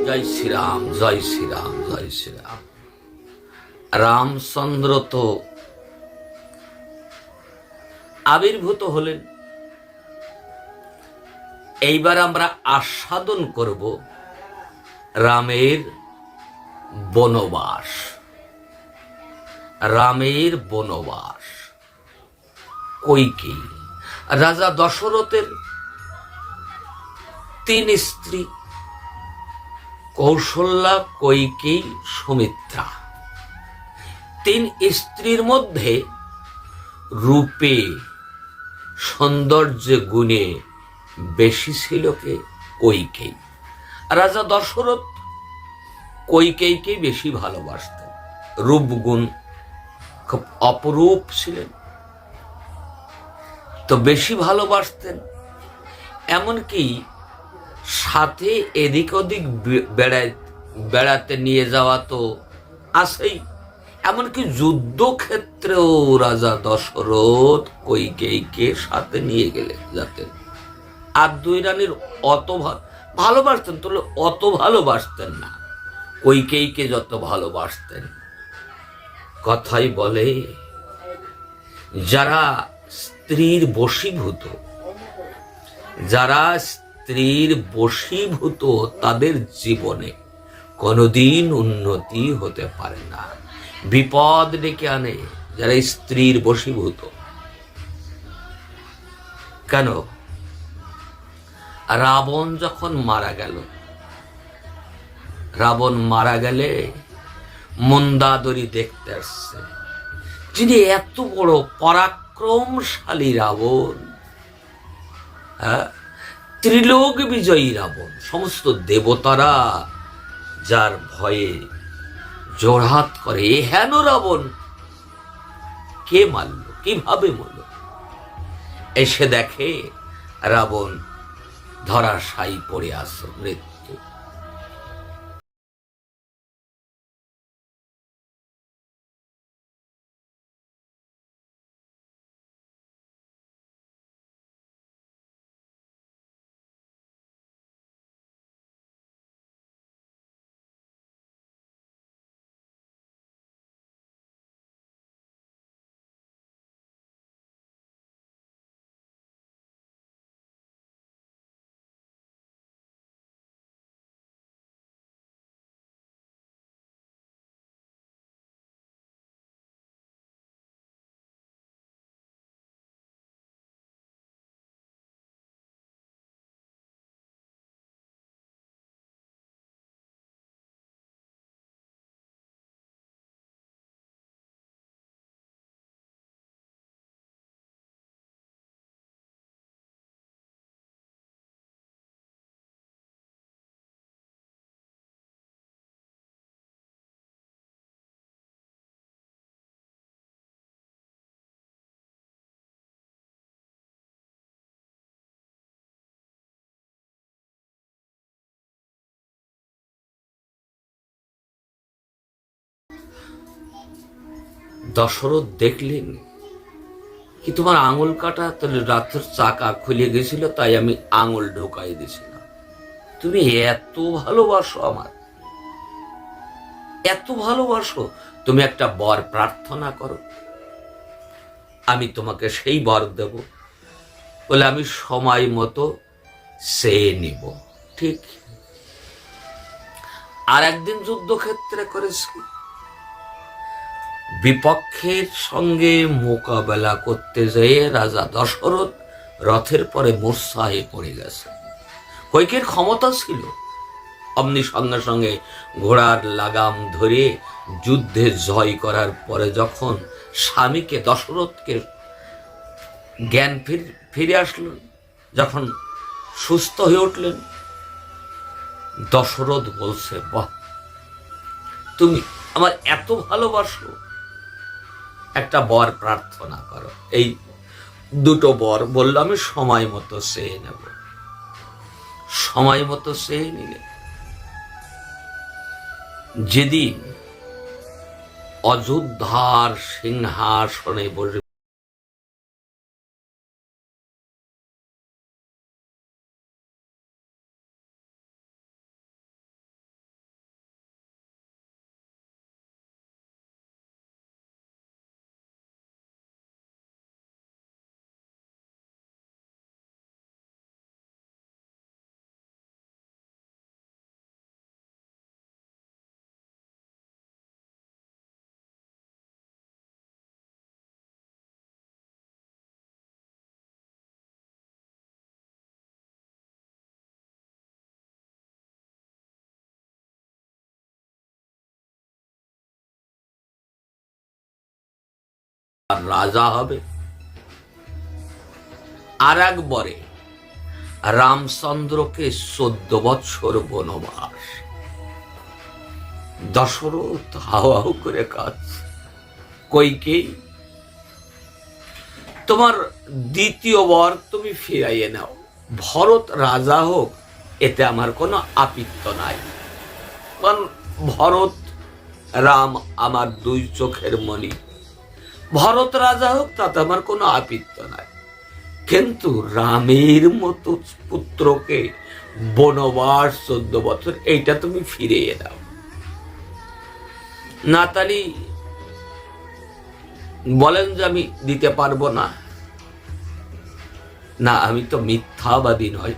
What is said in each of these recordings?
জয় শ্রীরাম, জয় শ্রীরাম, জয় শ্রীরাম। রামচন্দ্র তো আবির্ভূত হলেন। এইবার আমরা আস্বাদন করব রামের বনবাস। রামের বনবাস। কইকেয়ী, রাজা দশরথের 3 স্ত্রী, কৌশল্যা, কইকেয়ী, সুমিত্রা। 3 স্ত্রীর মধ্যে রূপে সৌন্দর্য গুণে বেশি ছিল কে? কইকেয়ী। রাজা দশরথ কইকেয়ীকে বেশি ভালোবাসতেন। রূপ গুণ খুব অপরূপ ছিলেন, তো বেশি ভালোবাসতেন। এমনকি সাথে এদিক ওদিক বেড়াতে নিয়ে যাওয়া তো আছেই, এমনকি যুদ্ধক্ষেত্রেও রাজা দশরথ কইকেয়ীকে সাথে নিয়ে গেলে যেতেন। আর 2 রানীর অত ভালোবাসতেন, তো অত ভালোবাসতেন না কইকেয়ীকে যত ভালোবাসতেন। কথাই বলে, যারা স্ত্রীর বশীভূত, যারা স্ত্রীর বশীভূত, তাদের জীবনে কোনোদিন উন্নতি হতে পারে না। বিপদ ডেকে আনে যারা স্ত্রীর বশীভূত। কেন? রাবণ যখন মারা গেল, রাবণ মারা গেলে মন্দাদরী দেখতে আসছে, যিনি এত বড় পরাক্রমশালী রাবণ, ত্রিলোক বিজয়ী রাবণ, সমস্ত দেবতারা যার ভয়ে জোড়হাত করে, হেন রাবণ কে মারল, কিভাবে মরল? এসে দেখে রাবণ ধরাশায়ী পড়ে আছে, মৃত্যু। দশরথ দেখলেন কি, তোমার আঙুল কাটা, তাহলে রাতের চাকা খুলে গেছিল, তাই আমি আঙুল ঢোকাই দিয়েছিলাম। তুমি এত ভালোবাসো আমার, এত ভালোবাসো, তুমি একটা বর প্রার্থনা করো, আমি তোমাকে সেই বর দেব। বলে, আমি সময় মতো সে নিব। ঠিক। আর একদিন যুদ্ধক্ষেত্রে করেছি, বিপক্ষের সঙ্গে মোকাবেলা করতে যেয়ে রাজা দশরথ রথের পরে মূর্ছায় পড়ে গেছে। কইকেয়ীর ক্ষমতা ছিল, অমনি সঙ্গে সঙ্গে ঘোড়ার লাগাম ধরে যুদ্ধে জয় করার পরে যখন স্বামীকে, দশরথকে জ্ঞান ফিরে আসলো, যখন সুস্থ হয়ে উঠলেন, দশরথ বলছে, বাহ, তুমি আমার এত ভালোবাসো, একটা বর প্রার্থনা করো। এই 2টো বর বললো, আমি সময় মতো চেয়ে নেব। সময় মতো চেয়ে নিলে যেদিন অযোধ্যার সিংহাসনে বসে আর রাজা হবে। আর একবারে রামচন্দ্রকে 14 বৎসর বনবাস। দশরথ হাউ হাউ করে কাঁদছে। কইকেই, তোমার দ্বিতীয় বর তুমি ফিরাইয়ে নাও, ভরত রাজা হোক, এতে আমার কোনো আপত্তি নাই। কারণ ভরত রাম আমার দুই চোখের মণি, ভরত রাজা হোক তাতে আমার কোনো আপত্তি নাই। কিন্তু রামের মতো পুত্রকে বনবাস 14 বছর, এইটা তুমি ফিরিয়ে দাও। নাতালি বলেন যে আমি দিতে পারবো না। না, আমি তো মিথ্যাবাদী নই,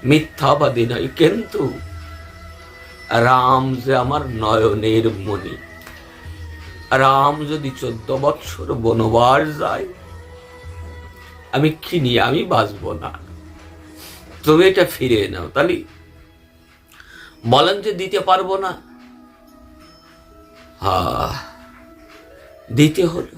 মিথ্যাবাদী নই, কিন্তু রাম যে আমার নয়নের মণি, রাম যদি 14 বৎসর বনবাস যায়, আমি কি নিয়ে আমি বাঁচবো না। তুমি এটা ফিরে নাও। তাহলে বলেন যে দিতে পারবো না, দিতে হলো।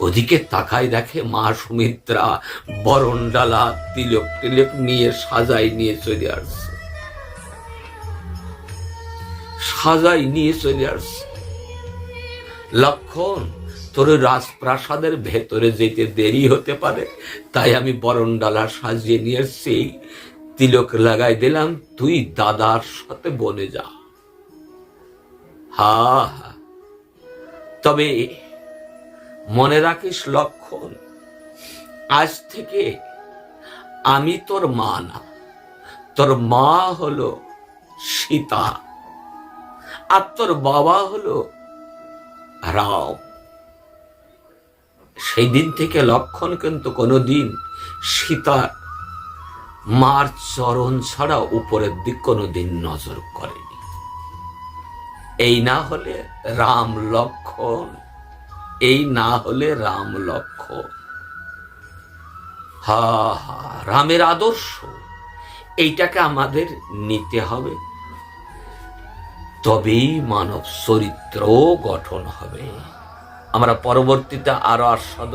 ওদিকে তাকায় দেখে মা সুমিত্রা বরণডালা তিলক টিলক নিয়ে সাজাই নিয়ে চলে আসছে, সাজাই নিয়ে চলে আসছে। লক্ষণ, তোর রাজপ্রাসাদের ভেতরে যেতে দেরি হতে পারে, তাই আমি বরণডালা সাজিয়ে নিয়ে এসছি, তিলক লাগাই দিলাম, তুই দাদার সাথে বনে যা। হা হা, তবে মনে রাখিস লক্ষণ, আজ থেকে আমি তোর মা না, তোর মা হলো সীতা, আর তোর বাবা হলো রাম। সেই দিন থেকে লক্ষণ কিন্তু কোনোদিন সীতার মার চরণ ছাড়া উপরের দিক কোনোদিন নজর করেনি। এই না হলে রাম লক্ষণ, এই না হলে রাম লক্ষণ। হা হা, রামের আদর্শ এইটাকে আমাদের নিতে হবে, তবেই মানব চরিত্র গঠন হবে। আমরা পরবর্তীতে আরো আস্বাদন